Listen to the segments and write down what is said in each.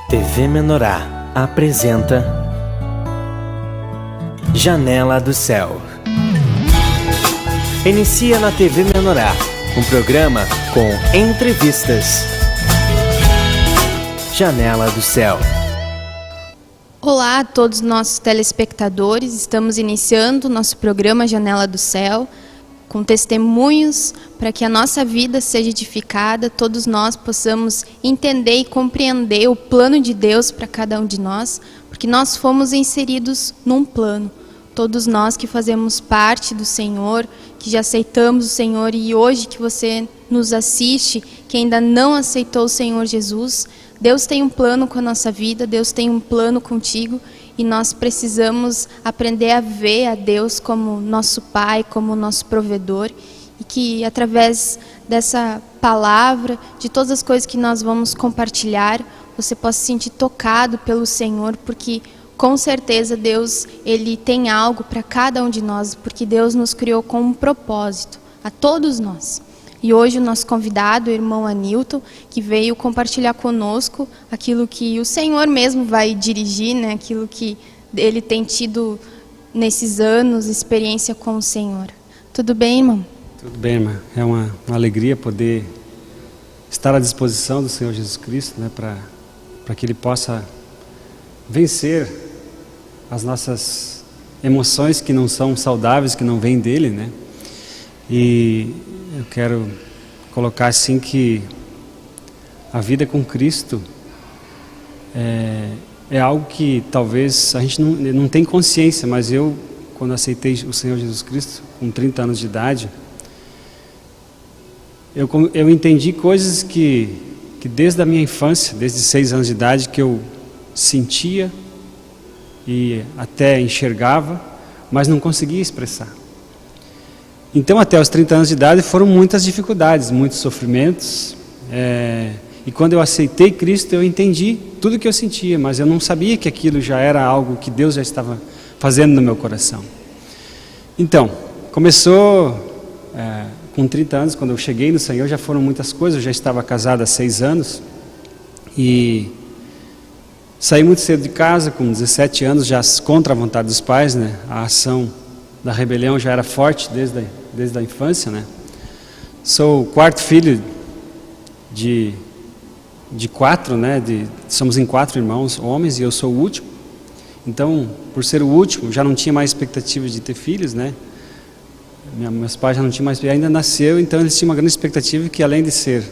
TV Menorá apresenta Janela do Céu. Inicia na TV Menorá um programa com entrevistas. Janela do Céu. Olá a todos os nossos telespectadores, estamos iniciando o nosso programa Janela do Céu, com testemunhos para que a nossa vida seja edificada, todos nós possamos entender e compreender o plano de Deus para cada um de nós, porque nós fomos inseridos num plano. Todos nós que fazemos parte do Senhor, que já aceitamos o Senhor, e hoje que você nos assiste, que ainda não aceitou o Senhor Jesus, Deus tem um plano com a nossa vida, Deus tem um plano contigo, e nós precisamos aprender a ver a Deus como nosso Pai, como nosso provedor, e que através dessa palavra, de todas as coisas que nós vamos compartilhar, você possa se sentir tocado pelo Senhor, porque com certeza Deus, Ele tem algo para cada um de nós, porque Deus nos criou com um propósito, a todos nós. E hoje o nosso convidado, o irmão Anilton, que veio compartilhar conosco aquilo que o Senhor mesmo vai dirigir, né? Aquilo que ele tem tido nesses anos, experiência com o Senhor. Tudo bem, irmão? Tudo bem, irmã. É uma alegria poder estar à disposição do Senhor Jesus Cristo, né? Para que Ele possa vencer as nossas emoções que não são saudáveis, que não vêm dEle, né? E eu quero colocar assim que a vida com Cristo é algo que talvez a gente não tem consciência, mas eu, quando aceitei o Senhor Jesus Cristo, com 30 anos de idade, eu entendi coisas que desde a minha infância, desde 6 anos de idade, que eu sentia e até enxergava, mas não conseguia expressar. Então, até os 30 anos de idade, foram muitas dificuldades, muitos sofrimentos. E quando eu aceitei Cristo, eu entendi tudo o que eu sentia, mas eu não sabia que aquilo já era algo que Deus já estava fazendo no meu coração. Então, começou com 30 anos, quando eu cheguei no Senhor, já foram muitas coisas. Eu já estava casado há 6 anos e saí muito cedo de casa, com 17 anos, já contra a vontade dos pais, né? A ação da rebelião já era forte desde a infância, né? Sou o 4º filho de 4, né? Somos em 4 irmãos, homens, e eu sou o último. Então, por ser o último, já não tinha mais expectativa de ter filhos, né? Meus pais já não tinham mais, ainda nasceu, então eles tinham uma grande expectativa que, além de ser,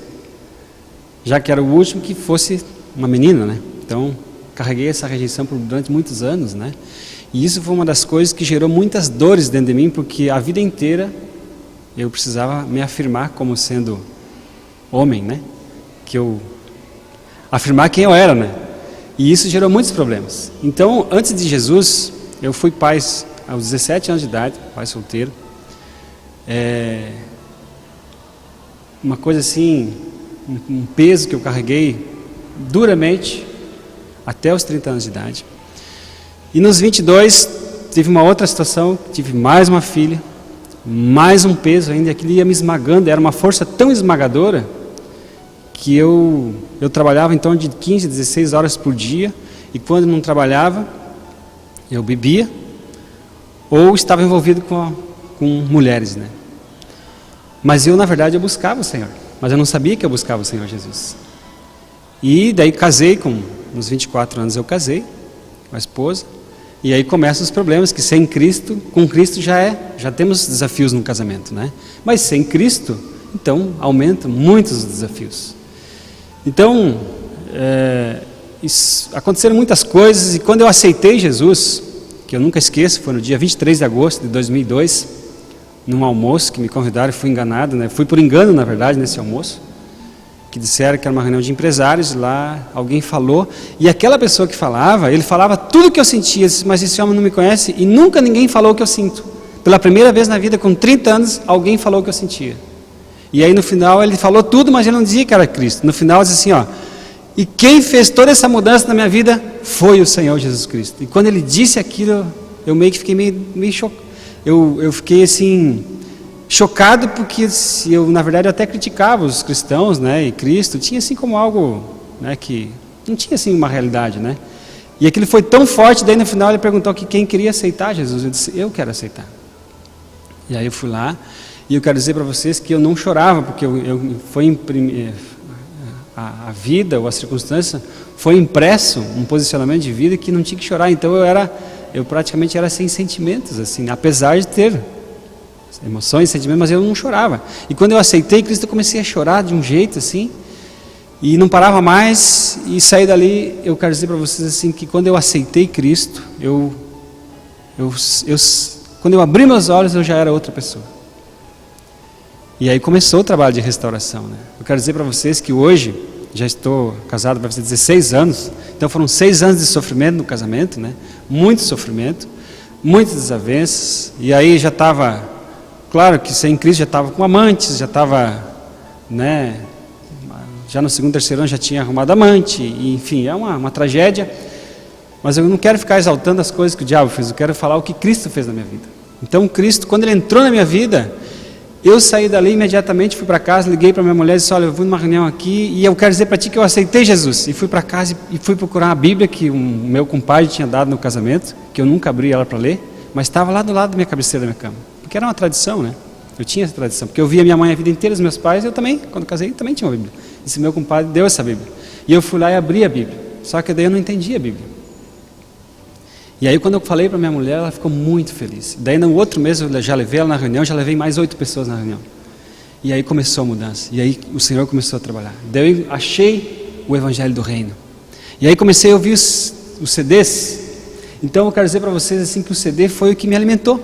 já que era o último, que fosse uma menina, né? Então, carreguei essa rejeição durante muitos anos, né? E isso foi uma das coisas que gerou muitas dores dentro de mim, porque a vida inteira eu precisava me afirmar como sendo homem, né? Afirmar quem eu era, né? E isso gerou muitos problemas. Então, antes de Jesus, eu fui pai aos 17 anos de idade, pai solteiro. Uma coisa assim, um peso que eu carreguei duramente até os 30 anos de idade. E nos 22, tive uma outra situação, tive mais uma filha, mais um peso ainda, aquilo ia me esmagando, era uma força tão esmagadora, que eu trabalhava em torno de 15, 16 horas por dia, e quando não trabalhava, eu bebia, ou estava envolvido com mulheres, né? Mas eu, na verdade, eu buscava o Senhor, mas eu não sabia que eu buscava o Senhor Jesus. E daí casei, nos 24 anos eu casei com a esposa. E aí começam os problemas, que sem Cristo, com Cristo já temos desafios no casamento, né? Mas sem Cristo, então, aumentam muitos os desafios. Então, aconteceram muitas coisas, e quando eu aceitei Jesus, que eu nunca esqueço, foi no dia 23 de agosto de 2002, num almoço que me convidaram, fui enganado, né? Fui por engano, na verdade, nesse almoço, que disseram que era uma reunião de empresários, e lá alguém falou, e aquela pessoa que falava, ele falava tudo o que eu sentia, mas esse homem não me conhece, e nunca ninguém falou o que eu sinto. Pela primeira vez na vida, com 30 anos, alguém falou o que eu sentia. E aí no final ele falou tudo, mas ele não dizia que era Cristo. No final ele disse assim, ó, e quem fez toda essa mudança na minha vida foi o Senhor Jesus Cristo. E quando ele disse aquilo, eu meio que fiquei meio chocado. Eu fiquei assim, chocado, porque na verdade eu até criticava os cristãos, né, e Cristo tinha assim como algo, né, que Não tinha assim uma realidade, né? E aquilo foi tão forte, daí no final ele perguntou que quem queria aceitar Jesus. Eu disse, eu quero aceitar. E aí eu fui lá, e eu quero dizer para vocês que eu não chorava, porque a vida ou a circunstância foi impresso um posicionamento de vida que não tinha que chorar. Então eu praticamente era sem sentimentos, assim, apesar de ter emoções, sentimentos, mas eu não chorava. E quando eu aceitei Cristo, eu comecei a chorar de um jeito assim, e não parava mais, e saí dali. Eu quero dizer para vocês assim, que quando eu aceitei Cristo, quando eu abri meus olhos, eu já era outra pessoa. E aí começou o trabalho de restauração, né? Eu quero dizer para vocês que hoje, já estou casado, vai fazer 16 anos, então foram 6 anos de sofrimento no casamento, né? Muito sofrimento, muitas desavenças, e aí já estava, claro que sem Cristo já estava com amantes, já estava, né? Já no segundo, terceiro ano já tinha arrumado amante, e, enfim, é uma tragédia, mas eu não quero ficar exaltando as coisas que o diabo fez, eu quero falar o que Cristo fez na minha vida. Então Cristo, quando Ele entrou na minha vida, eu saí dali imediatamente, fui para casa, liguei para minha mulher e disse, olha, eu vou numa reunião aqui e eu quero dizer para ti que eu aceitei Jesus. E fui para casa e fui procurar a Bíblia que o meu compadre tinha dado no casamento, que eu nunca abri ela para ler, mas estava lá do lado da minha cabeceira da minha cama. Porque era uma tradição, né? Eu tinha essa tradição, porque eu via minha mãe a vida inteira, os meus pais, eu também, quando casei, também tinha uma Bíblia. Esse meu compadre deu essa Bíblia. E eu fui lá e abri a Bíblia. Só que daí eu não entendia a Bíblia. E aí quando eu falei para minha mulher, ela ficou muito feliz. Daí no outro mês eu já levei ela na reunião, já levei mais 8 pessoas na reunião. E aí começou a mudança. E aí o Senhor começou a trabalhar. Daí eu achei o Evangelho do Reino. E aí comecei a ouvir os CDs. Então eu quero dizer para vocês assim que o CD foi o que me alimentou.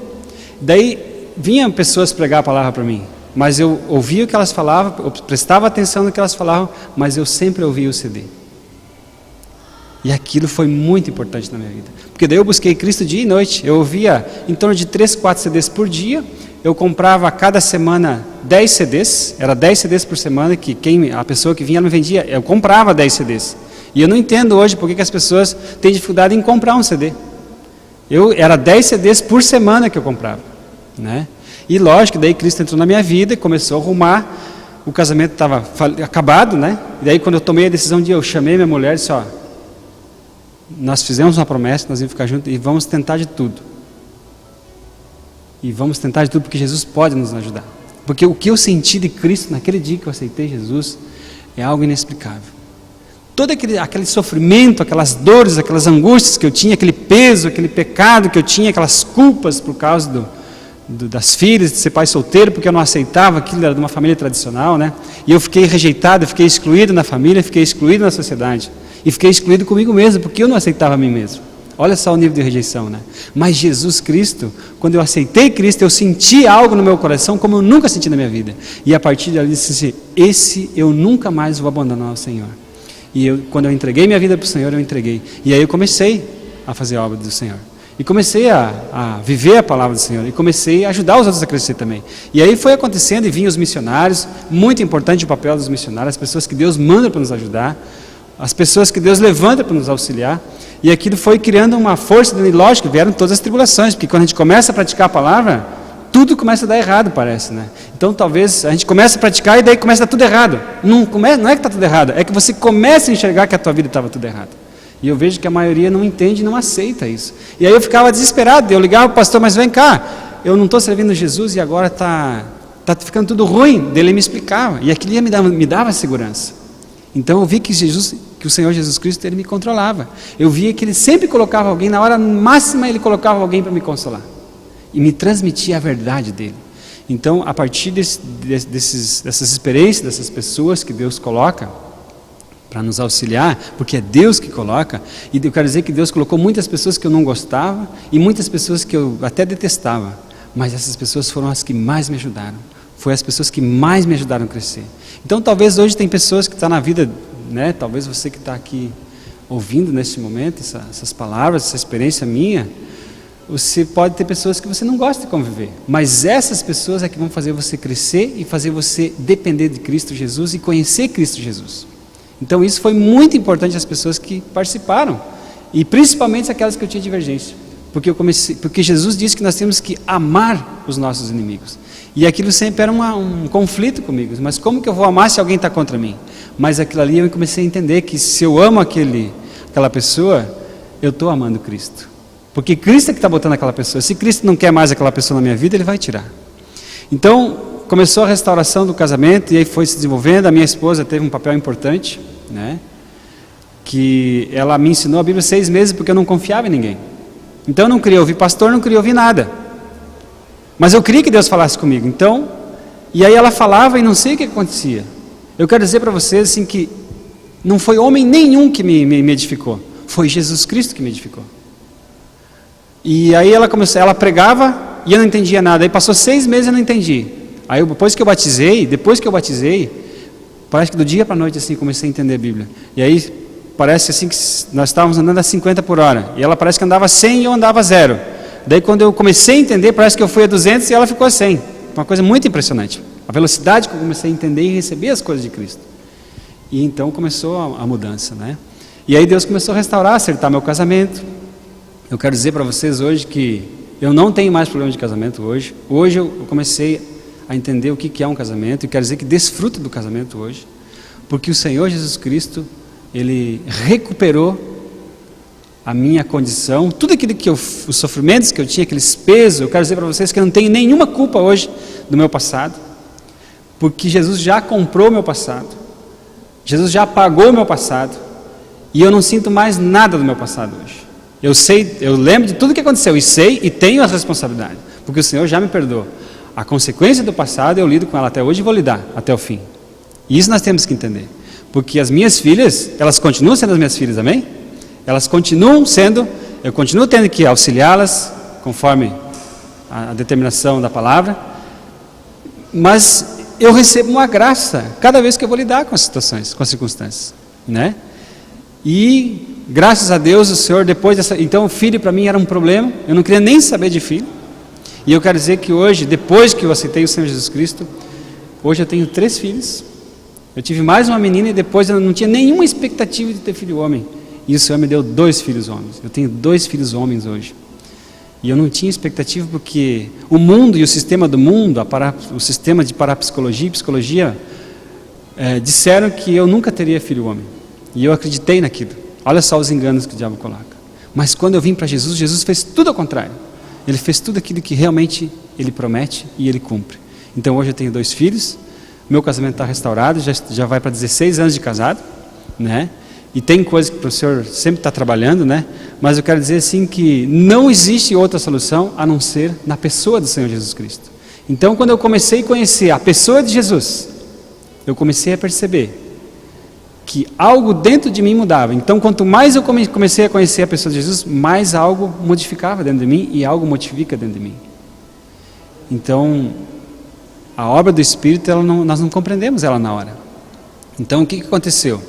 Daí vinham pessoas pregar a palavra para mim. Mas eu ouvia o que elas falavam, eu prestava atenção no que elas falavam, mas eu sempre ouvia o CD. E aquilo foi muito importante na minha vida. Porque daí eu busquei Cristo dia e noite. Eu ouvia em torno de 3, 4 CDs por dia. Eu comprava a cada semana 10 CDs. Era 10 CDs por semana que a pessoa que vinha me vendia. Eu comprava 10 CDs. E eu não entendo hoje por que as pessoas têm dificuldade em comprar um CD. Era 10 CDs por semana que eu comprava, né? E lógico, daí Cristo entrou na minha vida e começou a arrumar. O casamento estava acabado, né? E daí quando eu tomei a decisão eu chamei minha mulher e disse, ó, nós fizemos uma promessa, nós vamos ficar juntos e vamos tentar de tudo. E vamos tentar de tudo porque Jesus pode nos ajudar. Porque o que eu senti de Cristo naquele dia que eu aceitei Jesus é algo inexplicável. Todo aquele sofrimento, aquelas dores, aquelas angústias que eu tinha, aquele peso, aquele pecado que eu tinha, aquelas culpas por causa das filhas, de ser pai solteiro, porque eu não aceitava aquilo, era de uma família tradicional, né? E eu fiquei rejeitado, eu fiquei excluído na família, fiquei excluído na sociedade. E fiquei excluído comigo mesmo, porque eu não aceitava a mim mesmo. Olha só o nível de rejeição, né? Mas Jesus Cristo, quando eu aceitei Cristo, eu senti algo no meu coração como eu nunca senti na minha vida. E a partir dali eu disse assim, esse eu nunca mais vou abandonar ao Senhor. E quando eu entreguei minha vida para o Senhor, eu entreguei. E aí eu comecei a fazer a obra do Senhor. E comecei a viver a palavra do Senhor. E comecei a ajudar os outros a crescer também. E aí foi acontecendo e vinham os missionários. Muito importante o papel dos missionários, as pessoas que Deus manda para nos ajudar. As pessoas que Deus levanta para nos auxiliar. E aquilo foi criando uma força, e lógico, vieram todas as tribulações, porque quando a gente começa a praticar a palavra, tudo começa a dar errado, parece, né? Então talvez a gente comece a praticar e daí começa a dar tudo errado. Não é que está tudo errado, é que você começa a enxergar que a tua vida estava tudo errado. E eu vejo que a maioria não entende e não aceita isso. E aí eu ficava desesperado, eu ligava para o pastor, mas vem cá, eu não estou servindo Jesus e agora está ficando tudo ruim. Ele me explicava, e aquilo me dava segurança. Então eu vi que o Senhor Jesus Cristo, Ele me controlava. Eu via que Ele sempre colocava alguém, na hora máxima Ele colocava alguém para me consolar. E me transmitia a verdade dEle. Então, a partir dessas experiências, dessas pessoas que Deus coloca para nos auxiliar, porque é Deus que coloca, e eu quero dizer que Deus colocou muitas pessoas que eu não gostava, e muitas pessoas que eu até detestava, mas essas pessoas foram as que mais me ajudaram. Foi as pessoas que mais me ajudaram a crescer. Então talvez hoje tem pessoas que estão na vida, né? Talvez você que está aqui ouvindo neste momento essas palavras, essa experiência minha, você pode ter pessoas que você não gosta de conviver, mas essas pessoas é que vão fazer você crescer e fazer você depender de Cristo Jesus e conhecer Cristo Jesus. Então isso foi muito importante às pessoas que participaram, e principalmente aquelas que eu tinha divergência, porque Jesus disse que nós temos que amar os nossos inimigos. E aquilo sempre era um conflito comigo. Mas como que eu vou amar se alguém está contra mim? Mas aquilo ali eu comecei a entender que se eu amo aquela pessoa, eu estou amando Cristo. Porque Cristo é que está botando aquela pessoa. Se Cristo não quer mais aquela pessoa na minha vida, Ele vai tirar. Então, começou a restauração do casamento, e aí foi se desenvolvendo. A minha esposa teve um papel importante, né? Que ela me ensinou a Bíblia 6 meses, porque eu não confiava em ninguém. Então eu não queria ouvir pastor, não queria ouvir nada. Mas eu queria que Deus falasse comigo. Então, e aí ela falava e não sei o que acontecia. Eu quero dizer para vocês assim que não foi homem nenhum que me edificou. Foi Jesus Cristo que me edificou. E aí ela pregava e eu não entendia nada. Aí passou 6 meses e eu não entendi. Aí depois que eu batizei, parece que do dia para a noite assim comecei a entender a Bíblia. E aí parece assim que nós estávamos andando a 50 por hora. E ela parece que andava 100 e eu andava 0. Daí quando eu comecei a entender, parece que eu fui a 200 e ela ficou a 100. Uma coisa muito impressionante. A velocidade que eu comecei a entender e receber as coisas de Cristo. E então começou a mudança, né? E aí Deus começou a restaurar, acertar meu casamento. Eu quero dizer para vocês hoje que eu não tenho mais problema de casamento hoje. Hoje eu comecei a entender o que é um casamento. E quero dizer que desfruto do casamento hoje. Porque o Senhor Jesus Cristo, Ele recuperou a minha condição, tudo aquilo os sofrimentos que eu tinha, aqueles pesos. Eu quero dizer para vocês que eu não tenho nenhuma culpa hoje do meu passado, porque Jesus já comprou o meu passado, Jesus já pagou o meu passado, e eu não sinto mais nada do meu passado hoje. Eu lembro de tudo que aconteceu, e sei e tenho as responsabilidades, porque o Senhor já me perdoou. A consequência do passado eu lido com ela até hoje e vou lidar até o fim. E isso nós temos que entender, porque as minhas filhas, elas continuam sendo as minhas filhas, amém? Elas continuam sendo, eu continuo tendo que auxiliá-las, conforme a determinação da palavra, mas eu recebo uma graça cada vez que eu vou lidar com as situações, com as circunstâncias, né? E graças a Deus o Senhor, depois dessa, então o filho para mim era um problema, eu não queria nem saber de filho, e eu quero dizer que hoje, depois que eu aceitei o Senhor Jesus Cristo, hoje eu tenho 3 filhos, eu tive mais uma menina e depois eu não tinha nenhuma expectativa de ter filho homem. E o Senhor me deu 2 filhos homens. Eu tenho 2 filhos homens hoje. E eu não tinha expectativa porque o mundo e o sistema do mundo, o sistema de parapsicologia e psicologia, disseram que eu nunca teria filho homem. E eu acreditei naquilo. Olha só os enganos que o diabo coloca. Mas quando eu vim para Jesus, Jesus fez tudo ao contrário. Ele fez tudo aquilo que realmente Ele promete e Ele cumpre. Então hoje eu tenho 2 filhos, meu casamento está restaurado, já vai para 16 anos de casado, né? E tem coisas que o professor sempre está trabalhando, né? Mas eu quero dizer assim que não existe outra solução a não ser na pessoa do Senhor Jesus Cristo. Então quando eu comecei a conhecer a pessoa de Jesus, eu comecei a perceber que algo dentro de mim mudava. Então quanto mais eu comecei a conhecer a pessoa de Jesus, mais algo modificava dentro de mim e algo modifica dentro de mim. Então a obra do Espírito, nós não compreendemos ela na hora. Então o que aconteceu?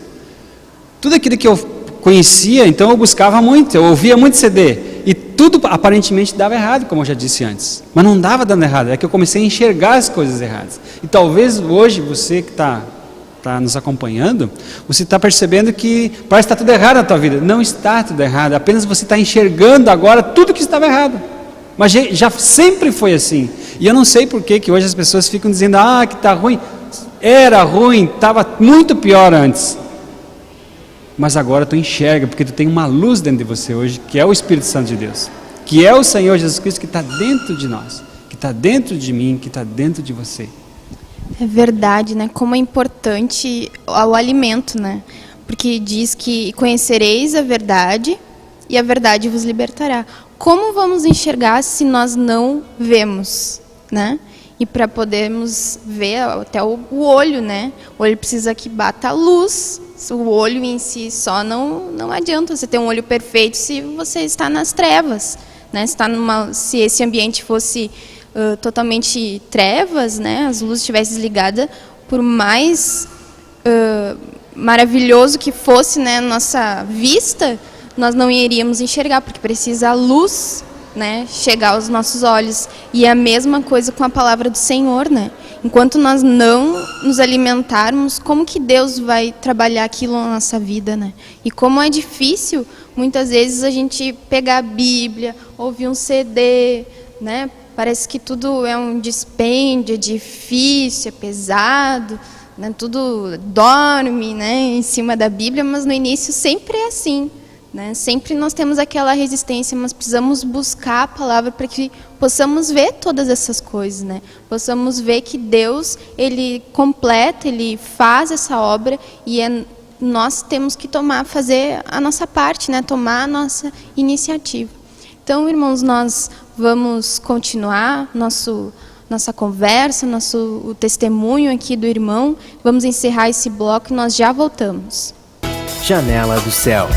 Tudo aquilo que eu conhecia, então eu buscava muito, eu ouvia muito CD, e tudo aparentemente dava errado, como eu já disse antes, mas não dava dando errado, é que eu comecei a enxergar as coisas erradas. E talvez hoje você que está nos acompanhando, você está percebendo que parece que está tudo errado na tua vida. Não está tudo errado, apenas você está enxergando agora tudo que estava errado, mas já sempre foi assim. E eu não sei por que hoje as pessoas ficam dizendo, que está ruim. Era ruim, estava muito pior antes. Mas agora tu enxerga, porque tu tem uma luz dentro de você hoje, que é o Espírito Santo de Deus, que é o Senhor Jesus Cristo que está dentro de nós, que está dentro de mim, que está dentro de você. É verdade, né? Como é importante o alimento, né? Porque diz que conhecereis a verdade e a verdade vos libertará. Como vamos enxergar se nós não vemos, né? E para podermos ver até o olho, né? O olho precisa que bata a luz. O olho em si só não adianta você ter um olho perfeito se você está nas trevas, né? Se esse ambiente fosse totalmente trevas, né? As luzes estivessem desligadas, por mais maravilhoso que fosse, né, nossa vista, nós não iríamos enxergar, porque precisa a luz, né, chegar aos nossos olhos. E é a mesma coisa com a palavra do Senhor, né? Enquanto nós não nos alimentarmos, como que Deus vai trabalhar aquilo na nossa vida, né? E como é difícil, muitas vezes, a gente pegar a Bíblia, ouvir um CD, né? Parece que tudo é um dispêndio, é difícil, é pesado, né? Tudo dorme, né, em cima da Bíblia, mas no início sempre é assim, né? Sempre nós temos aquela resistência, mas precisamos buscar a palavra para que possamos ver todas essas coisas, né? Possamos ver que Deus, Ele completa, Ele faz essa obra e nós temos que fazer a nossa parte, né? Tomar a nossa iniciativa. Então, irmãos, nós vamos continuar nossa conversa, o testemunho aqui do irmão. Vamos encerrar esse bloco e nós já voltamos. Janela do Céu.